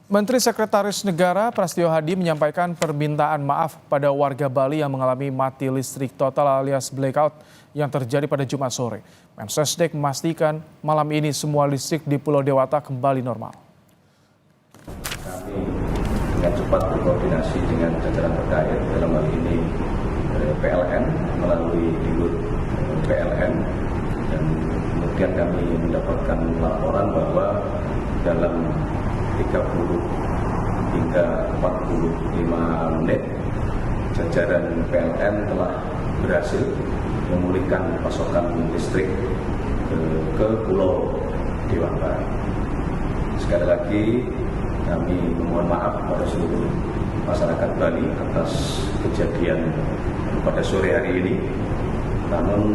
Menteri Sekretaris Negara Prasetyo Hadi menyampaikan permintaan maaf pada warga Bali yang mengalami mati listrik total alias blackout yang terjadi pada Jumat sore. Mensesnek memastikan malam ini semua listrik di Pulau Dewata kembali normal. Kami dengan cepat berkoordinasi dengan jajaran terkait dalam hal ini PLN melalui dirut PLN, dan kemudian kami mendapatkan laporan bahwa dalam 30 hingga 45 menit jajaran PLN telah berhasil memulihkan pasokan listrik ke Pulau Dewata. Sekali lagi kami memohon maaf pada seluruh masyarakat Bali atas kejadian pada sore hari ini. Namun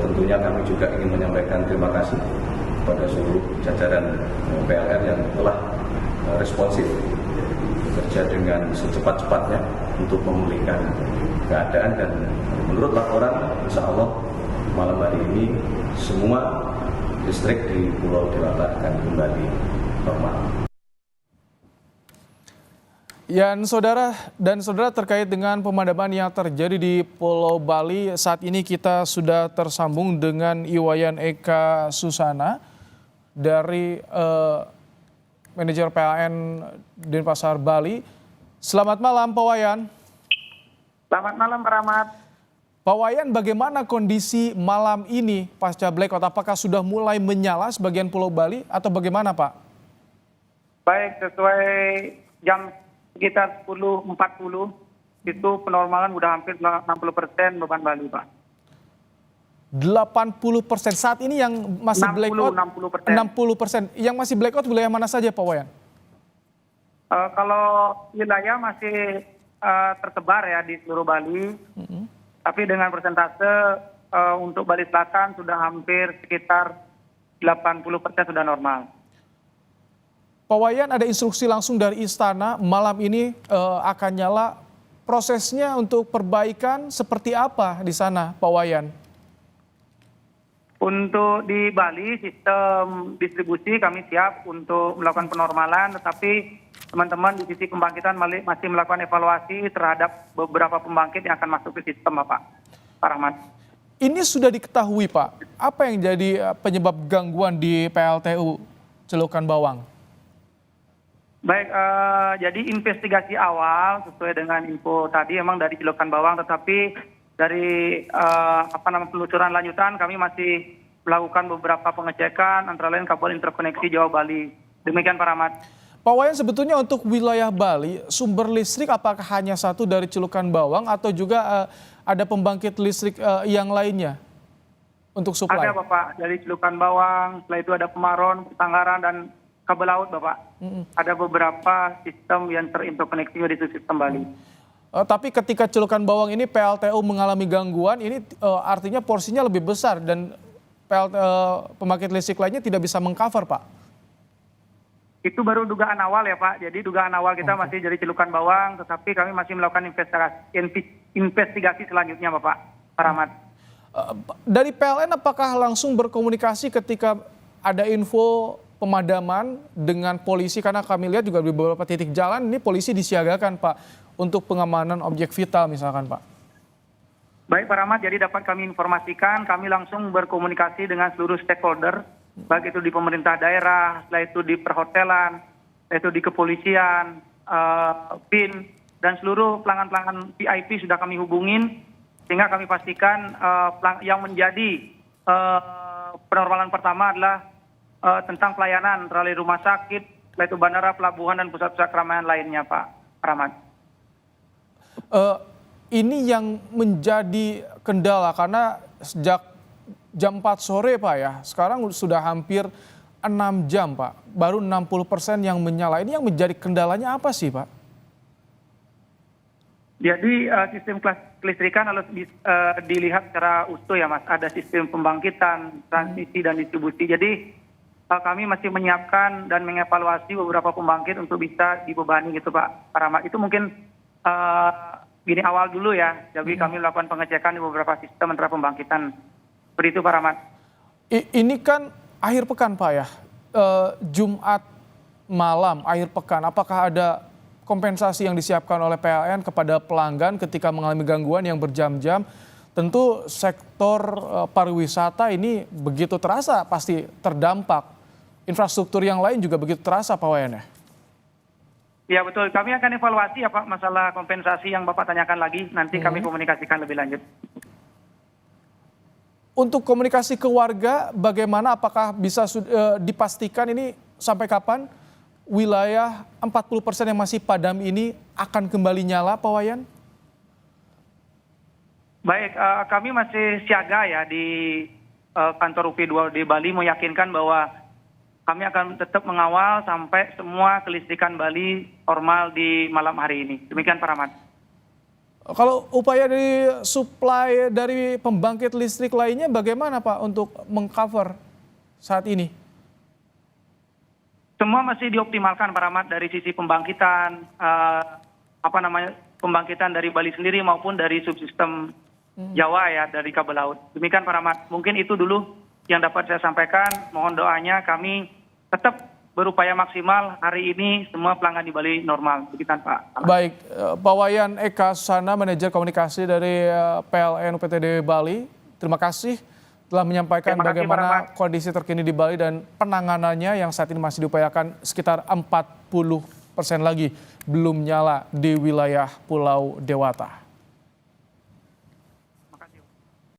tentunya kami juga ingin menyampaikan terima kasih kepada seluruh jajaran PLN yang telah responsif bekerja dengan secepat-cepatnya untuk memulihkan keadaan, dan menurut laporan insya Allah malam hari ini semua listrik di Pulau Dewata akan kembali normal. Saudara terkait dengan pemadaman yang terjadi di Pulau Bali, saat ini kita sudah tersambung dengan Iwayan Eka Susana dari manajer PLN Denpasar Bali. Selamat malam Pak Wayan. Selamat malam Pak Rahmat. Pak Wayan, bagaimana kondisi malam ini pasca blackout? Apakah sudah mulai menyala sebagian Pulau Bali atau bagaimana Pak? Baik, sesuai jam sekitar 10.40 itu penormalan udah hampir 60% beban Bali Pak. 80%. Saat ini yang masih blackout 60%. Yang masih blackout wilayah mana saja Pak Wayan? Kalau wilayah masih tersebar ya di seluruh Bali. Tapi dengan persentase untuk Bali Selatan sudah hampir sekitar 80% sudah normal. Pak Wayan, ada instruksi langsung dari istana malam ini akan nyala. Prosesnya untuk perbaikan seperti apa di sana Pak Wayan? Untuk di Bali, sistem distribusi kami siap untuk melakukan penormalan, tetapi teman-teman di sisi pembangkitan masih melakukan evaluasi terhadap beberapa pembangkit yang akan masuk ke sistem, Pak Rahmat. Ini sudah diketahui, Pak. Apa yang jadi penyebab gangguan di PLTU Celukan Bawang? Baik, jadi investigasi awal sesuai dengan info tadi memang dari Celukan Bawang, tetapi dari penelusuran lanjutan kami masih melakukan beberapa pengecekan antara lain kabel interkoneksi Jawa Bali. Demikian Pak Rahmat. Pak Wayan, sebetulnya untuk wilayah Bali sumber listrik apakah hanya satu dari Celukan Bawang atau juga ada pembangkit listrik yang lainnya untuk suplai? Ada Bapak, dari Celukan Bawang, setelah itu ada Pemaron, Tanggaran, dan kabel laut Bapak. Ada beberapa sistem yang terinterkoneksi di sistem Bali. Tapi ketika Celukan Bawang ini PLTU mengalami gangguan, ini artinya porsinya lebih besar dan pembangkit listrik lainnya tidak bisa mengcover, Pak. Itu baru dugaan awal ya Pak. Jadi dugaan awal kita masih dari Celukan Bawang, tetapi kami masih melakukan investigasi selanjutnya Bapak Rahmat. Dari PLN apakah langsung berkomunikasi ketika ada info pemadaman dengan polisi? Karena kami lihat juga di beberapa titik jalan ini polisi disiagakan Pak untuk pengamanan objek vital misalkan Pak. Baik Pak Rahmat, jadi dapat kami informasikan kami langsung berkomunikasi dengan seluruh stakeholder, baik itu di pemerintah daerah, setelah itu di perhotelan, setelah itu di kepolisian, BIN, dan seluruh pelanggan-pelanggan VIP sudah kami hubungin, sehingga kami pastikan yang menjadi penormalan pertama adalah tentang pelayanan terhadap rumah sakit, setelah itu bandara, pelabuhan, dan pusat-pusat keramaian lainnya Pak Rahmat. Ini yang menjadi kendala karena sejak jam 4 sore Pak ya, sekarang sudah hampir 6 jam Pak, baru 60% yang menyala. Ini yang menjadi kendalanya apa sih Pak? Jadi sistem kelistrikan harus dilihat secara utuh ya Mas, ada sistem pembangkitan, transmisi, dan distribusi. Jadi kami masih menyiapkan dan mengevaluasi beberapa pembangkit untuk bisa dibebani gitu Pak Rahmat. Itu mungkin gini awal dulu ya, jadi kami melakukan pengecekan di beberapa sistem antara pembangkitan. Seperti itu Pak Rahmat. Ini kan akhir pekan Pak ya, Jumat malam, akhir pekan, apakah ada kompensasi yang disiapkan oleh PLN kepada pelanggan ketika mengalami gangguan yang berjam-jam? Tentu sektor pariwisata ini begitu terasa pasti terdampak. Infrastruktur yang lain juga begitu terasa Pak Wayan ya? Ya betul, kami akan evaluasi apa masalah kompensasi yang Bapak tanyakan lagi, nanti kami komunikasikan lebih lanjut. Untuk komunikasi ke warga, bagaimana? Apakah bisa dipastikan ini sampai kapan wilayah 40% yang masih padam ini akan kembali nyala, Pak Wayan? Baik, kami masih siaga ya di kantor UP2 di Bali, meyakinkan bahwa kami akan tetap mengawal sampai semua kelistrikan Bali normal di malam hari ini. Demikian Pak Rahmat. Kalau upaya dari supply dari pembangkit listrik lainnya bagaimana Pak untuk mengcover saat ini? Semua masih dioptimalkan Pak Rahmat dari sisi pembangkitan, pembangkitan dari Bali sendiri maupun dari subsistem Jawa ya, dari kabel laut. Demikian Pak Rahmat. Mungkin itu dulu yang dapat saya sampaikan. Mohon doanya, kami tetap berupaya maksimal hari ini semua pelanggan di Bali normal. Demikian Pak. Baik, Pak Wayan Eka Susana, manajer komunikasi dari PLN UPTD Bali. Terima kasih telah menyampaikan bagaimana kondisi terkini di Bali dan penanganannya yang saat ini masih diupayakan sekitar 40% lagi belum nyala di wilayah Pulau Dewata.